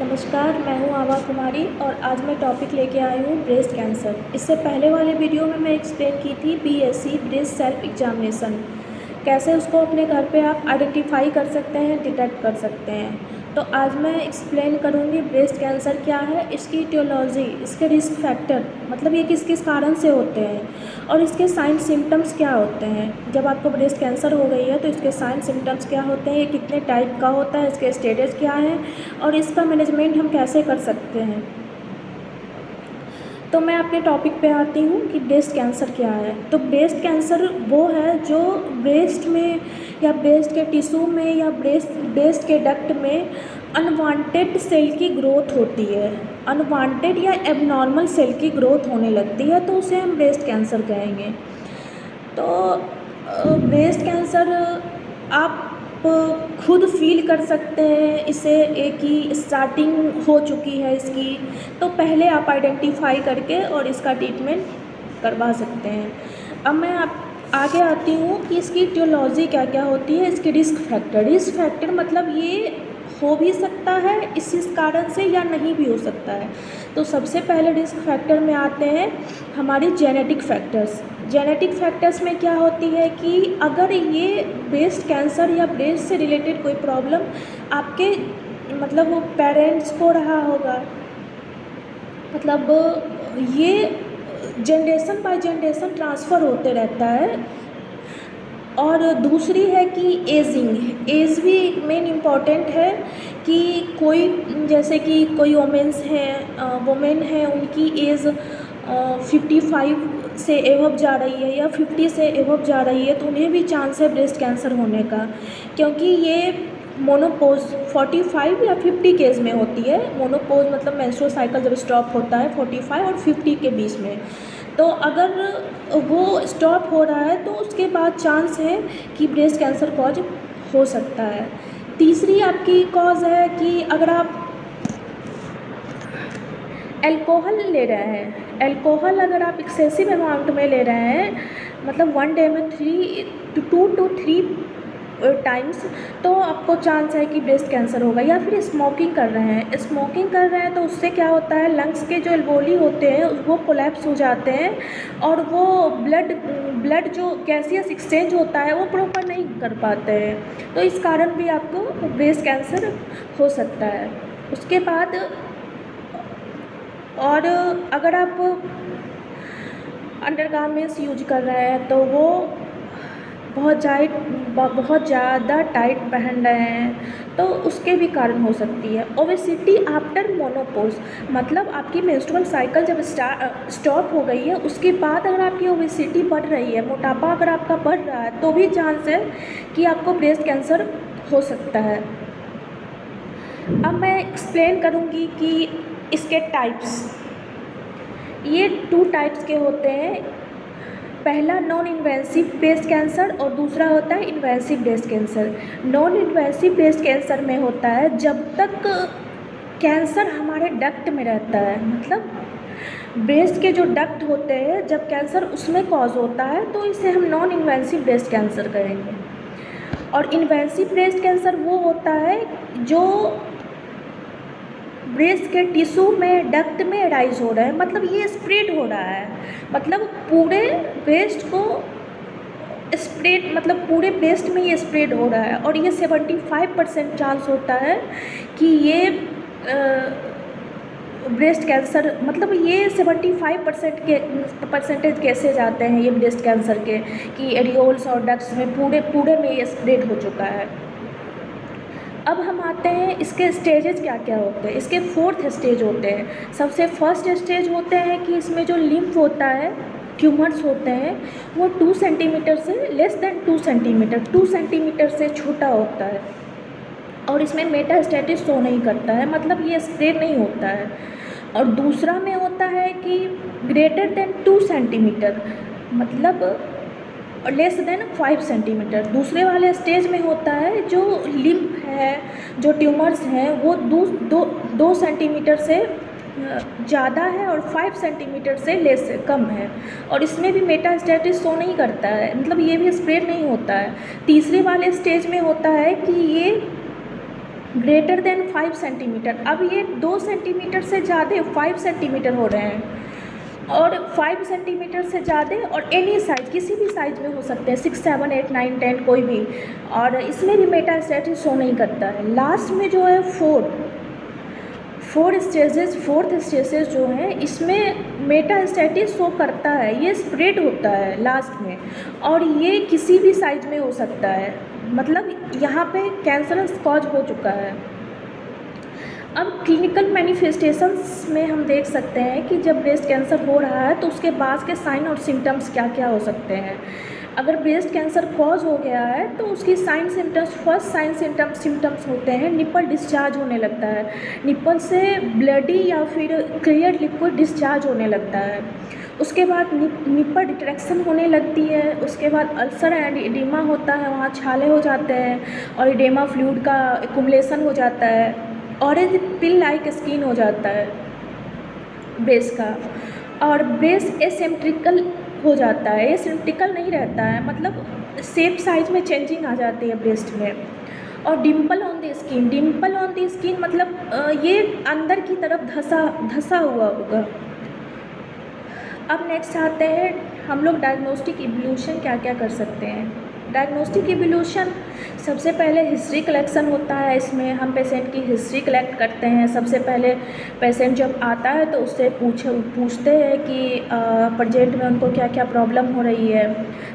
नमस्कार, मैं हूँ आभा कुमारी और आज मैं टॉपिक लेके आई हूँ ब्रेस्ट कैंसर। इससे पहले वाले वीडियो में मैं एक्सप्लेन की थी बीएससी ब्रेस्ट सेल्फ एग्जामिनेशन, कैसे उसको अपने घर पे आप आइडेंटिफाई कर सकते हैं, डिटेक्ट कर सकते हैं। तो आज मैं एक्सप्लेन करूँगी ब्रेस्ट कैंसर क्या है, इसकी इटियोलॉजी, इसके रिस्क फैक्टर, मतलब ये किस किस कारण से होते हैं और इसके साइन सिम्टम्स क्या होते हैं। जब आपको ब्रेस्ट कैंसर हो गई है तो इसके साइन सिम्टम्स क्या होते हैं, ये कितने टाइप का होता है, इसके स्टेजेस क्या हैं और इसका मैनेजमेंट हम कैसे कर सकते हैं। तो मैं अपने टॉपिक पे आती हूँ कि ब्रेस्ट कैंसर क्या है। तो ब्रेस्ट कैंसर वो है जो ब्रेस्ट में या ब्रेस्ट के टिश्यू में या ब्रेस्ट के डक्ट में अनवांटेड सेल की ग्रोथ होती है। अनवांटेड या एबनॉर्मल सेल की ग्रोथ होने लगती है तो उसे हम ब्रेस्ट कैंसर कहेंगे। तो ब्रेस्ट कैंसर आप खुद फील कर सकते हैं इसे, एक ही स्टार्टिंग हो चुकी है इसकी, तो पहले आप आइडेंटिफाई करके और इसका ट्रीटमेंट करवा सकते हैं। अब मैं आगे आती हूँ कि इसकी टियोलॉजी क्या क्या होती है, इसके रिस्क फैक्टर मतलब ये हो भी सकता है इस कारण से या नहीं भी हो सकता है। तो सबसे पहले रिस्क फैक्टर में आते हैं हमारी जेनेटिक फैक्टर्स में क्या होती है कि अगर ये ब्रेस्ट कैंसर या ब्रेस्ट से रिलेटेड कोई प्रॉब्लम आपके मतलब वो पेरेंट्स को रहा होगा, मतलब ये जनरेशन बाय जनरेशन ट्रांसफ़र होते रहता है। और दूसरी है कि एज भी मेन इम्पॉर्टेंट है कि कोई जैसे कि कोई वुमेन है उनकी एज 55 से एवब जा रही है या 50 से एवब जा रही है तो उन्हें भी चांस है ब्रेस्ट कैंसर होने का, क्योंकि ये मोनोपोज 45 या 50 केस में होती है। मोनोपोज मतलब मेंस्ट्रुअल साइकिल जब स्टॉप होता है 45 और 50 के बीच में, तो अगर वो स्टॉप हो रहा है तो उसके बाद चांस है कि ब्रेस्ट कैंसर कॉज हो सकता है। तीसरी आपकी कॉज है कि अगर आप अल्कोहल ले रहे हैं, अल्कोहल अगर आप एक्सेसिव अमाउंट में ले रहे हैं, मतलब 1 डे में 2 to 3 टाइम्स, तो आपको चांस है कि ब्रेस्ट कैंसर होगा। या फिर स्मोकिंग कर रहे हैं तो उससे क्या होता है, लंग्स के जो एल्वोली होते हैं वो कोलैप्स हो जाते हैं और वो ब्लड जो गैसियस एक्सचेंज होता है वो प्रॉपर नहीं कर पाते हैं, तो इस कारण भी आपको ब्रेस्ट कैंसर हो सकता है। उसके बाद और अगर आप अंडरगारमेंट्स यूज कर रहे हैं तो वो बहुत ज़्यादा टाइट पहन रहे हैं तो उसके भी कारण हो सकती है। ओबेसिटी आफ्टर मोनोपोज मतलब आपकी मेंस्ट्रुअल साइकिल जब स्टॉप हो गई है उसके बाद अगर आपकी ओबेसिटी बढ़ रही है, मोटापा अगर आपका बढ़ रहा है तो भी चांस है कि आपको ब्रेस्ट कैंसर हो सकता है। अब मैं एक्सप्लेन करूँगी कि इसके टाइप्स, ये 2 टाइप्स के होते हैं। पहला नॉन इन्वेसिव ब्रेस्ट कैंसर और दूसरा होता है invasive breast cancer. Non invasive breast cancer में होता है जब तक कैंसर हमारे डक्ट में रहता है, मतलब ब्रेस्ट के जो डक्ट होते हैं जब कैंसर उसमें कॉज होता है तो इसे हम नॉन इन्वेसिव ब्रेस्ट कैंसर करेंगे। और इन्वेसिव ब्रेस्ट कैंसर वो होता है जो ब्रेस्ट के टिश्यू में डक्ट में राइज हो रहा है, मतलब ये स्प्रेड हो रहा है, मतलब पूरे ब्रेस्ट को स्प्रेड, मतलब पूरे ब्रेस्ट में ये स्प्रेड हो रहा है। और ये 75% चांस होता है कि ये ब्रेस्ट कैंसर, मतलब ये 75% के परसेंटेज केसेज आते हैं ये ब्रेस्ट कैंसर के कि एरियोल्स और डक्ट्स में पूरे में ये स्प्रेड हो चुका है। अब हम आते हैं इसके स्टेजेस क्या क्या होते हैं। इसके 4th स्टेज होते हैं। सबसे फर्स्ट स्टेज होते हैं कि इसमें जो लिम्फ होता है, ट्यूमर्स होते हैं वो 2 सेंटीमीटर से लेस देन 2 सेंटीमीटर से छोटा होता है और इसमें मेटास्टेसिस शो नहीं करता है, मतलब ये स्प्रेड नहीं होता है। और दूसरा में होता है कि ग्रेटर देन 2 सेंटीमीटर, मतलब लेस देन 5 सेंटीमीटर। दूसरे वाले स्टेज में होता है जो लिम्फ है, जो ट्यूमर्स हैं वो 2 सेंटीमीटर से ज़्यादा है और 5 सेंटीमीटर से कम है और इसमें भी मेटास्टेसिस शो नहीं करता है, मतलब ये भी स्प्रेड नहीं होता है। तीसरे वाले स्टेज में होता है कि ये ग्रेटर देन 5 सेंटीमीटर। अब ये 2 सेंटीमीटर से ज़्यादा 5 सेंटीमीटर हो रहे हैं, और 5 सेंटीमीटर से ज़्यादा और एनी साइज, किसी भी साइज में हो सकते हैं, 6 7 8 9 10 कोई भी। और इसमें भी मेटास्टैटिस शो नहीं करता है। लास्ट में जो है फोर्थ स्टेजेस जो है, इसमें मेटास्टैटिस शो करता है, ये स्प्रेड होता है लास्ट में, और ये किसी भी साइज में हो सकता है। मतलब यहाँ पे कैंसरस कॉज हो चुका है। अब क्लिनिकल मैनिफेस्टेशंस में हम देख सकते हैं कि जब ब्रेस्ट कैंसर हो रहा है तो उसके बाद के साइन और सिम्टम्स क्या क्या हो सकते हैं। अगर ब्रेस्ट कैंसर कॉज हो गया है तो उसकी sign symptoms, first sign symptoms होते हैं, निप्पल डिस्चार्ज होने लगता है, निप्पल से ब्लडी या फिर क्लियर लिक्विड डिस्चार्ज होने लगता है। उसके बाद निप्पल रिट्रैक्शन होने लगती है। उसके बाद अल्सर एंड एडिमा होता है, वहाँ छाले हो जाते हैं और एडिमा फ्लूइड का एक्युमुलेशन हो जाता है। ऑरेंज पिल लाइक स्किन हो जाता है ब्रेस्ट का, और ब्रेस्ट एसिमेट्रिकल हो जाता है, एसिमेट्रिकल नहीं रहता है, मतलब शेप साइज में चेंजिंग आ जाती है ब्रेस्ट में। और डिम्पल ऑन द स्किन मतलब ये अंदर की तरफ धसा हुआ होगा। अब नेक्स्ट आते हैं हम लोग डायग्नोस्टिक इवोल्यूशन क्या क्या कर सकते हैं। डायग्नोस्टिक इवोल्यूशन, सबसे पहले हिस्ट्री कलेक्शन होता है। इसमें हम पेशेंट की हिस्ट्री कलेक्ट करते हैं। सबसे पहले पेशेंट जब आता है तो उससे पूछते हैं कि प्रेजेंट में उनको क्या क्या प्रॉब्लम हो रही है,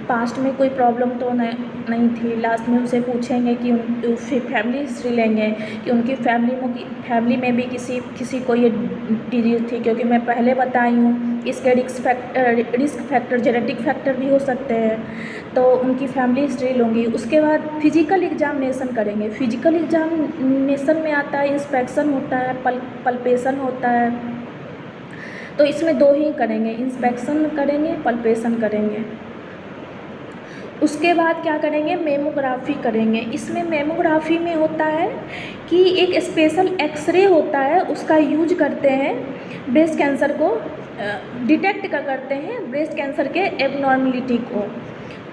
पास्ट में कोई प्रॉब्लम तो नहीं थी। लास्ट में उनसे पूछेंगे कि फैमिली हिस्ट्री लेंगे कि उनकी फैमिली में भी किसी को ये डिजीज़ थी, क्योंकि मैं पहले बताई हूँ इसके रिस्क फैक्टर जेनेटिक फैक्टर भी हो सकते हैं, तो उनकी फैमिली हिस्ट्री लूँगी। उसके बाद फिजिकल एग्जामिनेशन करेंगे। फिजिकल एग्जामिनेशन में आता है इंस्पेक्शन होता है, पल्पेशन होता है। तो इसमें 2 ही करेंगे, इंस्पेक्शन करेंगे, पल्पेशन करेंगे। उसके बाद क्या करेंगे, मेमोग्राफी करेंगे। इसमें मेमोग्राफी में होता है कि एक स्पेशल एक्सरे होता है, उसका यूज करते हैं ब्रेस्ट कैंसर को डिटेक्ट करते हैं, ब्रेस्ट कैंसर के एबनॉर्मलिटी को।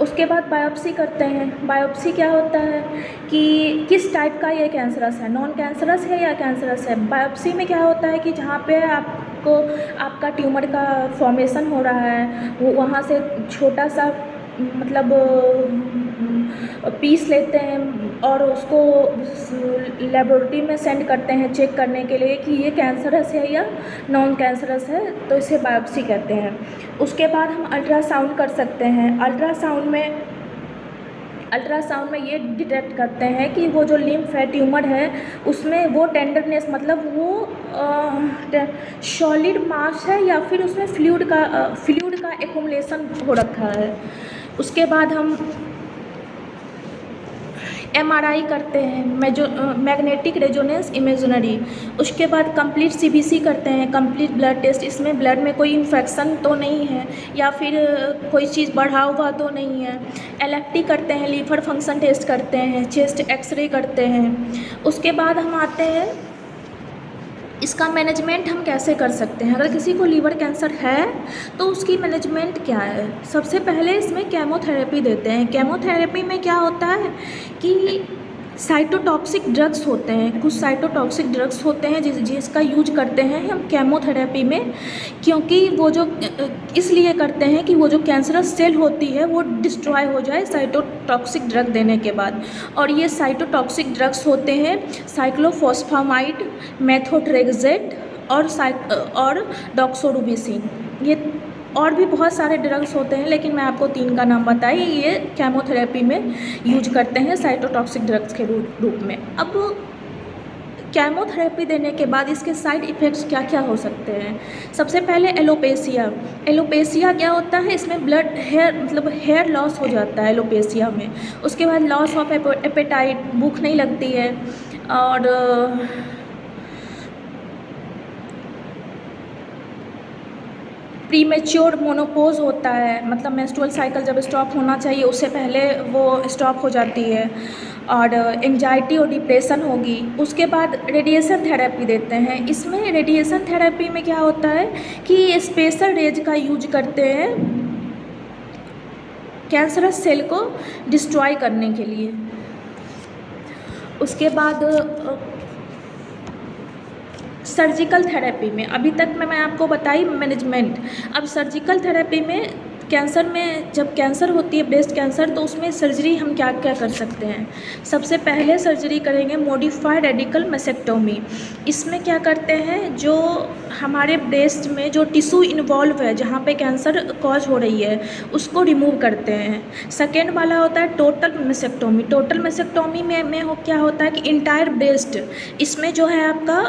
उसके बाद बायोप्सी करते हैं। बायोप्सी क्या होता है कि किस टाइप का ये कैंसरस है, नॉन कैंसरस है या कैंसरस है। बायोप्सी में क्या होता है कि जहाँ पे आपका ट्यूमर का फॉर्मेशन हो रहा है, वो वहाँ से छोटा सा मतलब पीस लेते हैं और उसको लेबोरेटरी में सेंड करते हैं चेक करने के लिए कि ये कैंसरस है या नॉन कैंसरस है, तो इसे बायोप्सी कहते हैं। उसके बाद हम अल्ट्रासाउंड कर सकते हैं। अल्ट्रासाउंड में ये डिटेक्ट करते हैं कि वो जो लिम्फ है, ट्यूमर है, उसमें वो टेंडरनेस मतलब वो सॉलिड मास है या फिर उसमें फ्लूइड का एक्युमुलेशन हो रखा है। उसके बाद हम MRI करते हैं, मैग्नेटिक रेजोनेंस इमेजिनरी। उसके बाद कंप्लीट CBC करते हैं, कंप्लीट ब्लड टेस्ट। इसमें ब्लड में कोई इन्फेक्शन तो नहीं है या फिर कोई चीज़ बढ़ा हुआ तो नहीं है। LFT करते हैं, लीवर फंक्शन टेस्ट करते हैं, चेस्ट एक्सरे करते हैं। उसके बाद हम आते हैं इसका मैनेजमेंट हम कैसे कर सकते हैं। अगर किसी को लीवर कैंसर है तो उसकी मैनेजमेंट क्या है। सबसे पहले इसमें केमोथेरेपी देते हैं। केमोथेरेपी में क्या होता है कि साइटोटॉक्सिक ड्रग्स होते हैं, कुछ साइटोटॉक्सिक ड्रग्स होते हैं जिसका यूज करते हैं हम केमोथेरेपी में, क्योंकि वो जो इसलिए करते हैं कि वो जो कैंसरस सेल होती है वो डिस्ट्रॉय हो जाए साइटोटॉक्सिक ड्रग देने के बाद। और ये साइटोटॉक्सिक ड्रग्स होते हैं साइक्लोफॉस्फामाइड, मेथोट्रेक्सेट और डॉक्सोरुबिसिन। ये और भी बहुत सारे ड्रग्स होते हैं, लेकिन मैं आपको 3 का नाम बताई। ये केमोथेरेपी में यूज करते हैं साइटोटॉक्सिक ड्रग्स के रूप में। अब केमोथेरेपी देने के बाद इसके साइड इफ़ेक्ट्स क्या क्या हो सकते हैं। सबसे पहले एलोपेसिया क्या होता है, इसमें हेयर लॉस हो जाता है एलोपेसिया में। उसके बाद लॉस ऑफ एपेटाइट, भूख नहीं लगती है, और प्रीमेच्योर मोनोपोज होता है, मतलब मेंस्ट्रुअल साइकिल जब स्टॉप होना चाहिए उससे पहले वो स्टॉप हो जाती है, और एंजाइटी और डिप्रेशन होगी। उसके बाद रेडिएशन थेरेपी देते हैं। इसमें रेडिएशन थेरेपी में क्या होता है कि स्पेशल रेज का यूज करते हैं कैंसरस सेल को डिस्ट्रॉय करने के लिए। उसके बाद सर्जिकल थेरेपी में, अभी तक मैं आपको बताई मैनेजमेंट। अब सर्जिकल थेरेपी में कैंसर में, जब कैंसर होती है ब्रेस्ट कैंसर, तो उसमें सर्जरी हम क्या क्या कर सकते हैं। सबसे पहले सर्जरी करेंगे मॉडिफाइड रेडिकल मैसेक्टोमी। इसमें क्या करते हैं, जो हमारे ब्रेस्ट में जो टिश्यू इन्वॉल्व है जहाँ पे कैंसर कॉज हो रही है उसको रिमूव करते हैं। सेकेंड वाला होता है टोटल मैसेक्टोमी। टोटल मैसेक्टोमी में क्या होता है कि इंटायर ब्रेस्ट, इसमें जो है आपका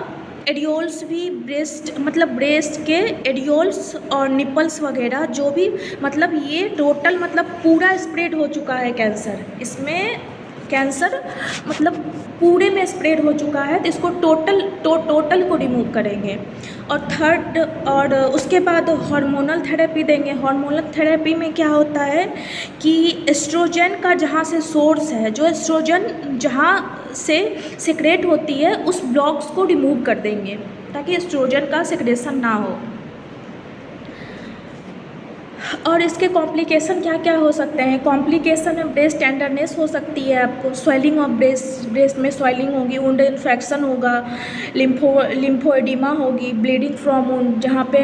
एडियोल्स भी, ब्रेस्ट मतलब ब्रेस्ट के एडियोल्स और निपल्स वगैरह जो भी, मतलब ये टोटल मतलब पूरा स्प्रेड हो चुका है कैंसर, इसमें कैंसर मतलब पूरे में स्प्रेड हो चुका है, तो इसको टोटल को रिमूव करेंगे। और थर्ड, और उसके बाद हार्मोनल थेरेपी देंगे। हार्मोनल थेरेपी में क्या होता है कि एस्ट्रोजन का जहाँ से सोर्स है, जो एस्ट्रोजन जहाँ से सिक्रेट होती है उस ब्लॉक्स को रिमूव कर देंगे ताकि एस्ट्रोजन का सिक्रेशन ना हो। और इसके कॉम्प्लिकेशन क्या क्या हो सकते हैं। कॉम्प्लिकेशन में ब्रेस्ट टेंडरनेस हो सकती है, आपको स्वेलिंग ऑफ ब्रेस्ट में स्वेलिंग होगी, वुंड इन्फेक्शन होगा, लिम्फोएडिमा होगी, ब्लीडिंग फ्रॉम वुंड, जहाँ पे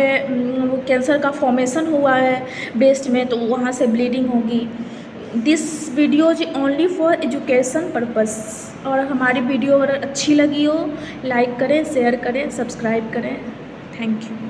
कैंसर का फॉर्मेशन हुआ है ब्रेस्ट में तो वहाँ से ब्लीडिंग होगी। This video is only for education purpose. और हमारी वीडियो अगर अच्छी लगी हो, लाइक करें, शेयर करें, सब्सक्राइब करें। Thank you.